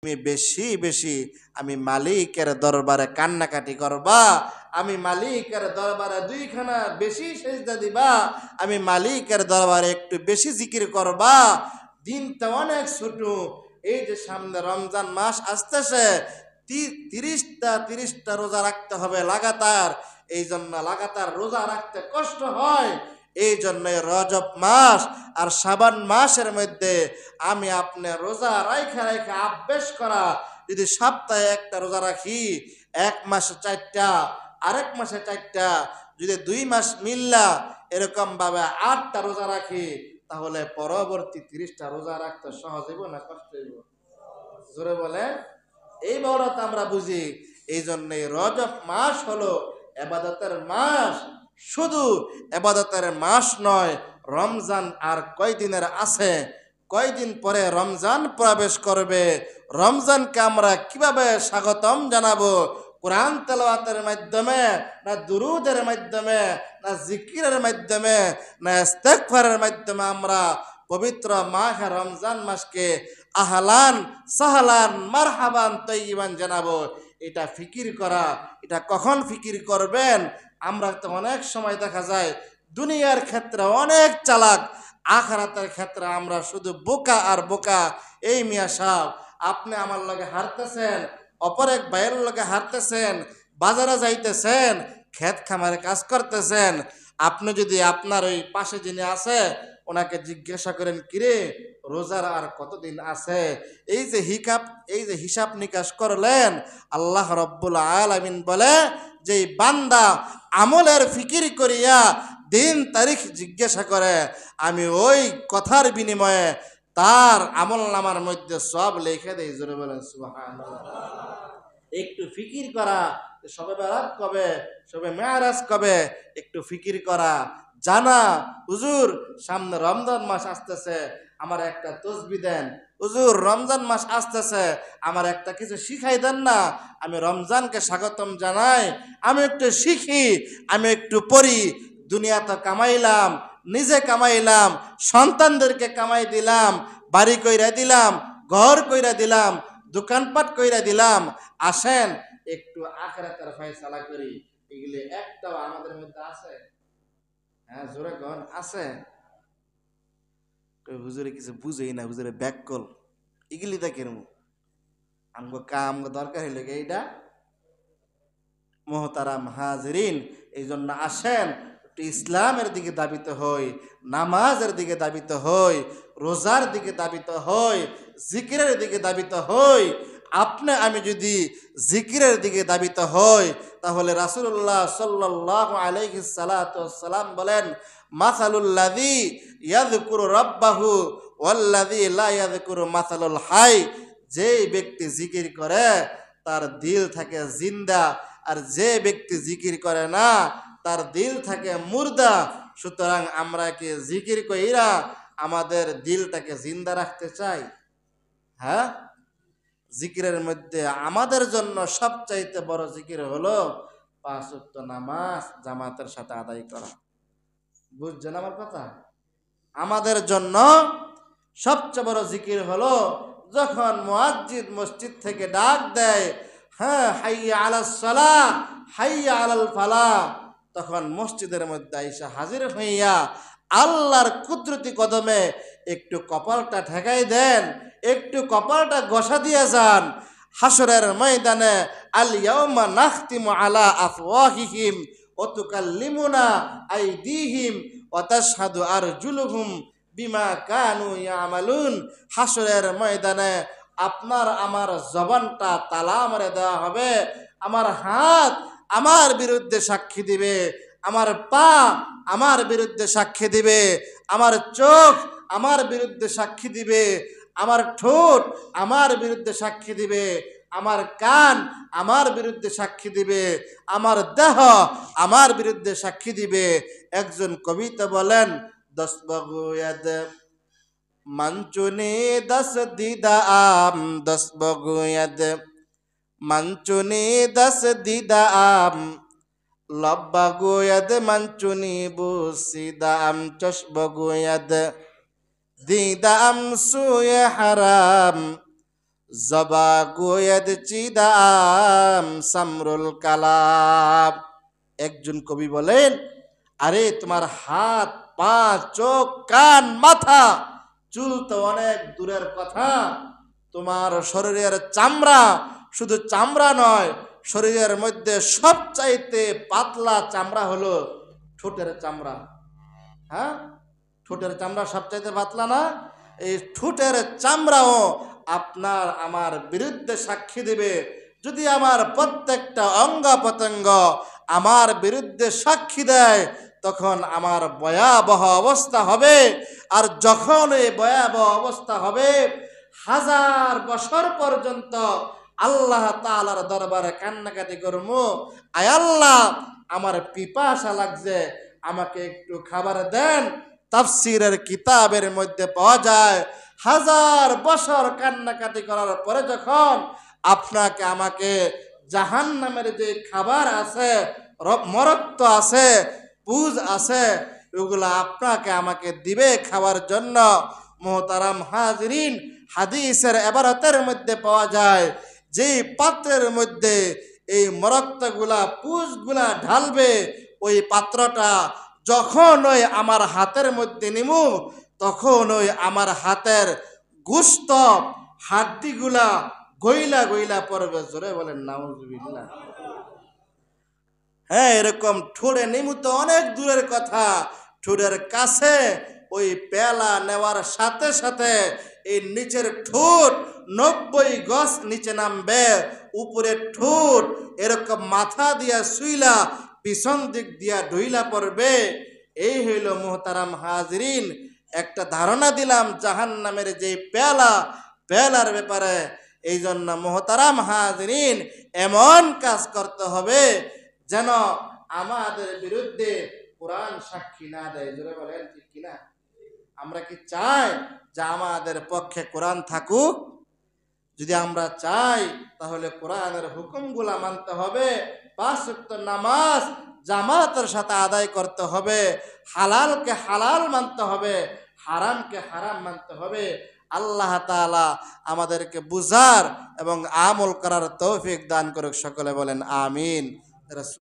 তুমি বেশি বেশি আমি মালিকের দরবারে কান্নাকাটি করবা, আমি মালিকের দরবারে দুইখানা বেশি সেজদা দিবা, আমি মালিকের দরবারে একটু বেশি জিকির করবা। দিনটা অনেক ছোট, এই যে সামনে রমজান মাস আসতেছে, 30টা রোজা রাখতে হবে লাগাতার। এই জন্য লাগাতার রোজা রাখতে কষ্ট হয়। এই জন্য রজব মাস আর শাবান মাসের মধ্যে আমি আপনি রোজা রাইখা রাইখা অভ্যেস করা, যদি সপ্তাহে একটা রোজা রাখি, 1 মাসে 4টা, আরেক মাসে 4টা, যদি 2 মাস মিললা এরকম ভাবে 8টা রোজা রাখি, তাহলে পরবর্তী 30টা রোজা রাখতে সহজ হইব না কষ্ট হইব? জোরে বলে। এই বড়টা আমরা বুঝি। এই জন্যই রজব মাস হলো ইবাদতের মাস। শুধু ইবাদতের মাস নয়, রমজান আর কয়দিনের আছে, কয়দিন পরে রমজান প্রবেশ করবে। রমজানকে আমরা কিভাবে স্বাগতম জানাবো? কোরআন তেলাওয়াতের মাধ্যমে, না দুরুদের মাধ্যমে, না জিকিরের মাধ্যমে, না ইস্তেগফারের মাধ্যমে আমরা পবিত্র মাহে রমজান মাসকে আহলান সাহলান মারহাবান তৈয়বান জানাবো। এটা ফিকির করা। এটা কখন ফিকির করবেন? আমরা তো অনেক সময় দেখা যায় দুনিয়ার ক্ষেত্রে অনেক চালাক, আখিরাতের ক্ষেত্রে আমরা শুধু বোকা আর বোকা। এই মিয়া সাহেব, আপনি আমার লগে হারতেছেন, অপর এক ভাইয়ের লগে হারতেছেন, বাজারে যাইতেছেন, ক্ষেত খামারে কাজ করতেছেন, আপনি যদি আপনার ওই পাশে যিনি আছে ওনাকে জিজ্ঞাসা করেন, কিরে রোজার আর কতদিন আছে, এই যে হিসাব নিকাশ করলেন, আল্লাহ রব্বুল আলামিন বলে যে বান্দা আমলের ফিকির করিয়া দিন তারিখ জিজ্ঞাসা করে, আমি ওই কথার বিনিময়ে তার আমল নামার মধ্যে সব লিখে দেই। জোরে বলেন সুবহানাল্লাহ। একটু ফিকির করা, সবে বেরাত কবে, সবে মেয়ারাজ কবে, একটু ফিকির করা, জানা হুজুর সামনে রমজান মাস আসতেছে, আমার একটা তসবিহ দেন, হুজুর রমজান মাস আসতেছে, আমার একটা কিছু শিখাই দেন না, আমি রমজানকে স্বাগতম জানাই, আমি একটু শিখি, আমি একটু পড়ি। দুনিয়া তো কামাইলাম, নিজে কামাইলাম, সন্তানদেরকে কামাই দিলাম, বাড়ি কইরা দিলাম, ঘর কইরা দিলাম, দোকানপাট কইরা দিলাম, আসেন একটু আখিরাতের ফয়সালা করি। এগুলি একটাও আমাদের মধ্যে আছে? হ্যাঁ জোরে কোন আছে? হুজুরে কিছু বুঝেই না, হুজুরে ব্যাককল এগুলি দেখেন আমগো কাম দরকার হইলে এইটা। মোহতারাম হাজরিন, এই জন্য আসেন একটু ইসলামের দিকে দাবিত হই, নামাজের দিকে দাবিত হই, রোজার দিকে দাবিত হই, জিকিরের দিকে দাবিত হই। আপনি আমি যদি জিকিরের দিকে দাবিত হই, তাহলে রাসূলুল্লাহ সাল্লাল্লাহু আলাইহি সাল্লাম বলেন, মাসালুল্লাযী ইয়াযকুরু রাব্বাহু ওয়াল্লাযী লা ইয়াযকুরু মাসালুল হাই। যেই ব্যক্তি জিকির করে তার দিল থাকে জিন্দা, আর যে ব্যক্তি জিকির করে না তার দিল থাকে মুর্দা। সুতরাং আমরা কি জিকির কইরা আমাদের দিলটাকে জিন্দা রাখতে চাই? হ্যাঁ, জিকিরের মধ্যে আমাদের জন্য সবচাইতে বড় জিকির হলো 5 ওয়াক্ত নামাজ জামাতের সাথে আদায় করা। বুঝছেন আমার কথা? আমাদের জন্য সবচেয়ে বড় জিকির হলো যখন মুয়াজ্জিন মসজিদ থেকে ডাক দেয়, হ্যাঁ হাইয়া আলাস সালাহ হাইয়া আলাল ফালাহ, তখন মসজিদের মধ্যে আইসা হাজির হইয়া আল্লাহর কুদরতি কদমে একটু কপালটা ঠেকাই দেন, একটু কপালটা ঘষা দিয়ে যান। হাসরের ময়দানে আল ইয়াউমা নাখতিমু আলা আফওয়াহিহিম ওয়া তুকাল্লিমুনা আইদিহিম ওয়া তাশহাদু আরজুলুহুম বিমা কানু ইয়ামালুন। হাসরের ময়দানে আপনার আমার জবানটা তালা মারে দেওয়া হবে, আমার হাত আমার বিরুদ্ধে সাক্ষী দিবে, আমার পা আমার বিরুদ্ধে সাক্ষী দিবে, আমার চোখ আমার বিরুদ্ধে সাক্ষী দিবে, আমার ঠোঁট আমার বিরুদ্ধে সাক্ষী দিবে, আমার কান আমার বিরুদ্ধে সাক্ষী দিবে, আমার দেহ আমার বিরুদ্ধে সাক্ষী দিবে। একজন কবিতা বলেন, 10 বগুয়াদ মানচুনি 10 দিদা আম, 10 বগুয়াদ মানচুনি 10 দিদা আম, লব্বা গোয়াদ মানচুনি বুসিদা আম, 10 বগুয়াদ দিদা আম সুয়ে হারাম, জবা গোয়েদ চিদাম সামরুল কালাম। একজন কবি বলেন, আরে তোমার হাত, পা, চোখ, কান, মাথা, চুল তো অনেক দূরের কথা, তোমার শরীরের চামড়া, শুধু চামড়া নয়, শরীরের মধ্যে সবচাইতে পাতলা চামড়া হলো ঠোঁটের চামড়া। হ্যাঁ, ঠোঁটের চামড়া সবচাইতে পাতলা না? এই ঠোঁটের চামড়াও আপনার আমার বিরুদ্ধে সাক্ষী দেবে। যদি আমার প্রত্যেকটা অঙ্গ প্রত্যঙ্গ আমার বিরুদ্ধে সাক্ষী দেয়, তখন আমার ভয়াবহ অবস্থা হবে। আর যখন এই ভয়াবহ অবস্থা হবে, 1000 বছর পর্যন্ত আল্লাহ তাআলার দরবারে কান্নাকাটি করবো, আয় আল্লাহ, আমার পিপাসা লাগছে, আমাকে একটু খাবার দেন। তাফসীরের কিতাবের মধ্যে পাওয়া যায়, 1000 বছর কান্নাকাটি করার পরে যখন আপনাকে আমাকে জাহান্নামের যে খাবার আছে, মরক্ত আছে, পুজ আছে, ওগুলো আপনাকে আমাকে দিবে খাওয়ার জন্য। মুহতারাম হাজরিন, হাদিসের এবারতের মধ্যে পাওয়া যায়, যেই পাত্রের মধ্যে এই মরক্তগুলা, পুজগুলা ঢালবে, ওই পাত্রটা যখন ওই আমার হাতের মধ্যে নিমু, তখন ওই আমার হাতের গুস্ত, হাড্ডিগুলা গইলা গইলা পড়বে। জোরে বলেন নাউজুবিল্লাহ। হ্যাঁ, এরকম ঠোঁটে নিমু তো অনেক দূরের কথা, ঠোঁটের কাছে ওই পেলা নেওয়ার সাথে সাথে এই নিচের ঠোঁট 90 গজ নিচে নামবে, উপরে ঠোঁট এরকম মাথা দিয়া শুইলা পিছন দিক দিয়া ঢুইলা পড়বে। এই হইল মুহতারাম হাজরিন একটা ধারণা দিলাম জাহান্নামের যে পেলার ব্যাপারে। এই জন্য মুহতারাম হাজরিন এমন কাজ করতে হবে যেন আমাদের বিরুদ্ধে কোরআন সাক্ষী না দেয়। জোরে বলেন ঠিক কিনা? আমরা কি চাই যে আমাদের পক্ষে কোরআন থাকুক? যদি আমরা চাই তাহলে কোরআনের হুকুমগুলা মানতে হবে, 5 ওয়াক্ত নামাজ জামাতের সাথে আদায় করতে হবে, হালালকে হালাল মানতে হবে, হারামকে হারাম মানতে হবে। আল্লাহ তাআলা আমাদেরকে বুঝার এবং আমল করার তৌফিক দান করুক। সকলে বলেন আমিন।